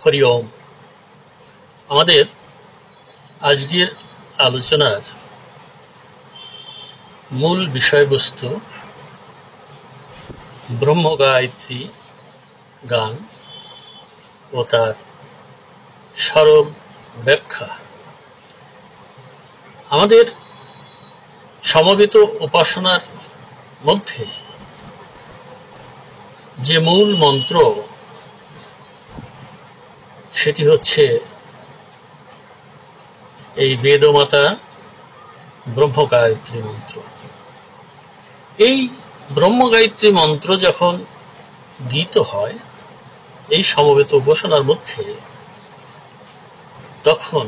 হরি ওম। আমাদের আজকের আলোচনার মূল বিষয়বস্তু ব্রহ্ম গায়ত্রী গান ও তার সরল ব্যাখ্যা। আমাদের সমবেত উপাসনার মধ্যে যে মূল মন্ত্র, সেটি হচ্ছে এই বেদমাতা ব্রহ্ম গায়ত্রী মন্ত্র। এই ব্রহ্ম গায়ত্রী মন্ত্র যখন গীত হয় এই সমবেত উপাসনার মধ্যে, তখন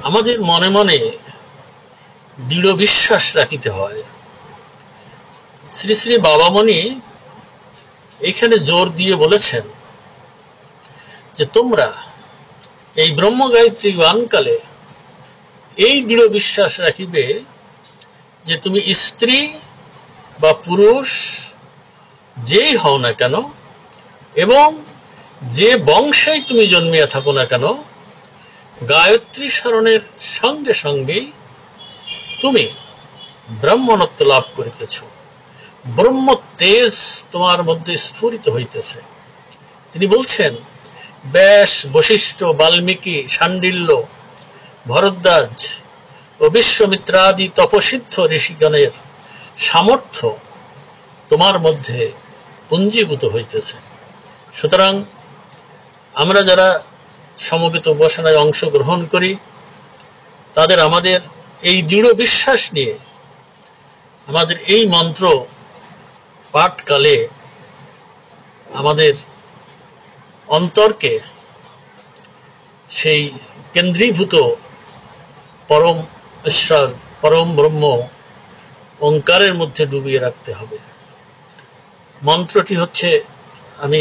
আমাদের মনে মনে দৃঢ় বিশ্বাস রাখিতে হয়। শ্রী শ্রী বাবামণি এখানে জোর দিয়ে বলেছেন যে তোমরা এই ব্রহ্ম গায়ত্রী গানকালে এই দৃঢ় বিশ্বাস রাখিবে যে তুমি স্ত্রী বা পুরুষ যেই হও না কেন এবং যে বংশেই তুমি জন্মিয়া থাকো না কেন, গায়ত্রী স্মরণের সঙ্গে সঙ্গেই তুমি ব্রহ্মণত্ব লাভ করিতেছ, ব্রহ্ম তেজ তোমার মধ্যে স্ফুরিত হইতেছে। তিনি বলছেন, ব্যাস, বশিষ্ঠ, বাল্মীকি, শাণ্ডিল্য, ভরদ্বাজ ও বিশ্বমিত্রাদি তপসিদ্ধ ঋষিগণের সামর্থ্য তোমার মধ্যে পুঞ্জীভূত হইতেছে। সুতরাং আমরা যারা সমবেত উপাসনায় অংশগ্রহণ করি, তাদের আমাদের এই দৃঢ় বিশ্বাস নিয়ে আমাদের এই মন্ত্র পাঠকালে আমাদের অন্তরকে সেই কেন্দ্রীভূত পরম ঈশ্বর, পরম ব্রহ্ম ওঙ্কারের মধ্যে ডুবিয়ে রাখতে হবে। মন্ত্রটি হচ্ছে, আমি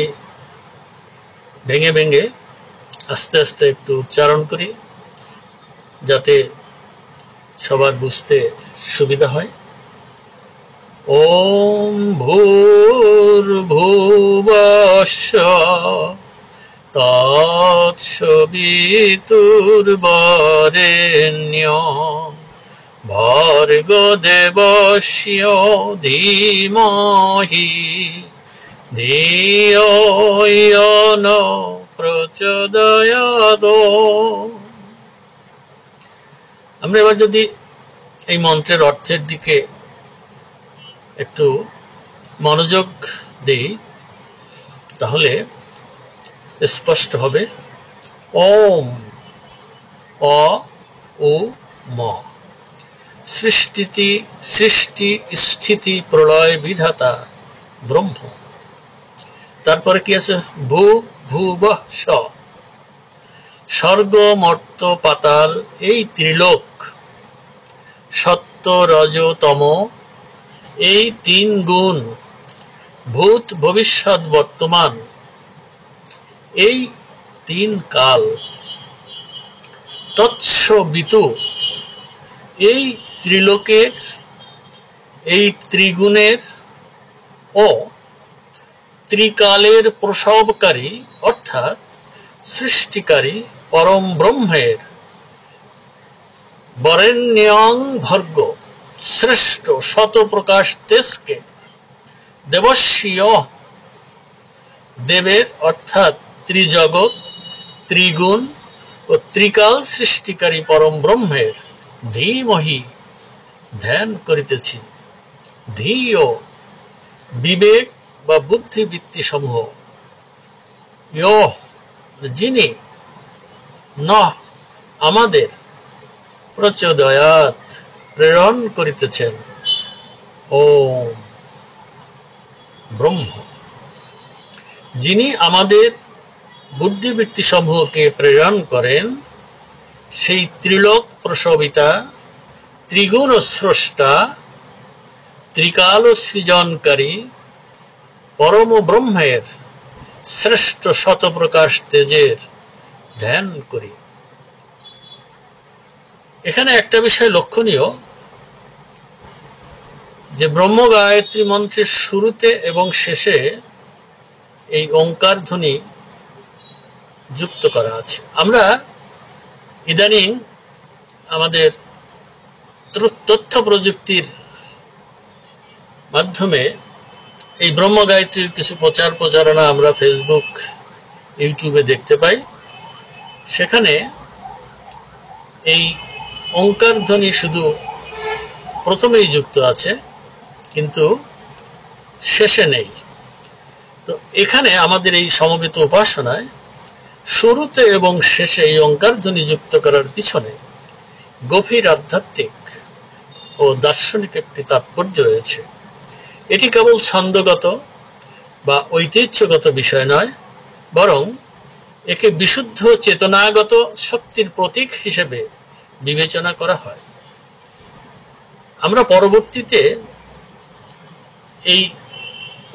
ভেঙে ভেঙে আস্তে আস্তে একটু উচ্চারণ করি যাতে সবার বুঝতে সুবিধা হয়। ওম ভূর্ভুবস্সঃ তৎসবিতুর্বরেণ্যং ভর্গো দেবস্য ধীমহি ধিয়ো ইয়ো ন প্রচোদয়াৎ। আমরা এবার যদি এই মন্ত্রের অর্থের দিকে একটু মনোযোগ দিই, তাহলে স্পষ্ট হবে। ওম, অ ও ম, সৃষ্টি স্থিতি প্রলয় বিধাতা ব্রহ্ম। তারপরে কি আছে? ভূ ভুবঃ স, স্বর্গ মর্ত্য পাতাল এই ত্রিলোক, সত্য রজ তম এই তিন গুণ, ভূত ভবিষ্যৎ বর্তমান এই তিন কাল, তৎসবিতু এই ত্রিলোকের, এই ত্রিগুণের ও ত্রিকালের প্রসবকারী অর্থাৎ সৃষ্টিকারী পরম ব্রহ্মের, বরেণ্যং ভর্গ শ্রেষ্ঠ শতপ্রকাশ তেজকে, দেবস্য দেবের অর্থাৎ ত্রিজগৎ, ত্রিগুণ ও ত্রিকাল সৃষ্টিকারী পরম ব্রহ্মের ধীমহি ধ্যান করিতেছি। ধিও বিবেক বা বুদ্ধিবৃত্তি সমূহ, ইয় যিনি, ন আমাদের, প্রচোদয়াৎ প্রেরণ করিতেছেন। ওম ব্রহ্ম, যিনি আমাদের বুদ্ধিবৃত্তি সমূহকে প্রেরণ করেন, সেই ত্রিলোক প্রসবিতা, ত্রিগুণ স্রষ্টা, ত্রিকাল সৃজনকারী পরম ব্রহ্মের শ্রেষ্ঠ শতপ্রকাশ তেজের ধ্যান করি। এখানে একটা বিষয় লক্ষণীয় যে ব্রহ্ম গায়ত্রী মন্ত্রের শুরুতে এবং শেষে এই ওঙ্কার ধ্বনি যুক্ত করা আছে। আমরা ইদানিং আমাদের তথ্য প্রযুক্তির মাধ্যমে এই ব্রহ্ম গায়ত্রীর কিছু প্রচার প্রচারণা আমরা ফেসবুক, ইউটিউবে দেখতে পাই। সেখানে এই ওঙ্কার ধ্বনি শুধু প্রথমেই যুক্ত আছে, কিন্তু শেষে নেই। তো এখানে আমাদের এই সমবেত উপাসনায় শুরুতে এবং শেষে এই ওঙ্কার ধ্বনি যুক্ত করার পিছনে গভীর আধ্যাত্মিক ও দার্শনিক একটি তাৎপর্য রয়েছে। এটি কেবল ছন্দগত বা ঐতিহ্যগত বিষয় নয়, বরং একে বিশুদ্ধ চেতনাগত শক্তির প্রতীক হিসেবে বিবেচনা করা হয়। আমরা পরবর্তীতে এই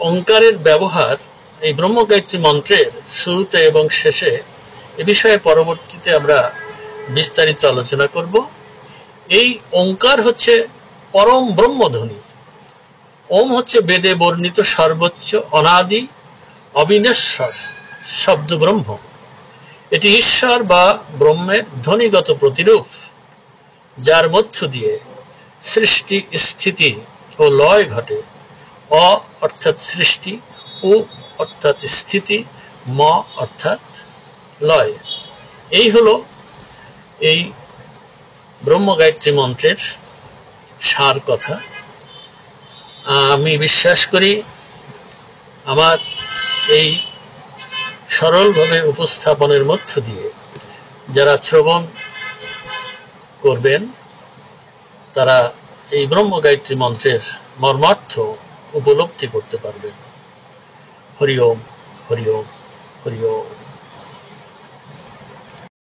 ওঙ্কারের ব্যবহার এই ব্রহ্মগায়ত্রী মন্ত্রের শুরুতে এবং শেষে এ বিষয়ে পরবর্তীতে আমরা বিস্তারিত আলোচনা করব। এই ওঙ্কার হচ্ছে পরম ব্রহ্মধ্বনি। ওম হচ্ছে বেদে বর্ণিত সর্বোচ্চ অনাদি অবিনশ্বর শব্দ ব্রহ্ম। এটি ঈশ্বর বা ব্রহ্মের ধ্বনিগত প্রতিরূপ, যার মধ্য দিয়ে সৃষ্টি, স্থিতি ও লয় ঘটে। অ অর্থাৎ সৃষ্টি, উ অর্থাৎ স্থিতি, ম অর্থাৎ লয়। এই হলো এই ব্রহ্মগায়ত্রী মন্ত্রের সার কথা। আমি বিশ্বাস করি আমার এই সরলভাবে উপস্থাপনের মধ্য দিয়ে যারা শ্রবণ করবেন তারা এই ব্রহ্মগায়ত্রী মন্ত্রের মর্মার্থ উপলব্ধি করতে পারবেন। হরি ওম, হরি ওম, হরি ওম।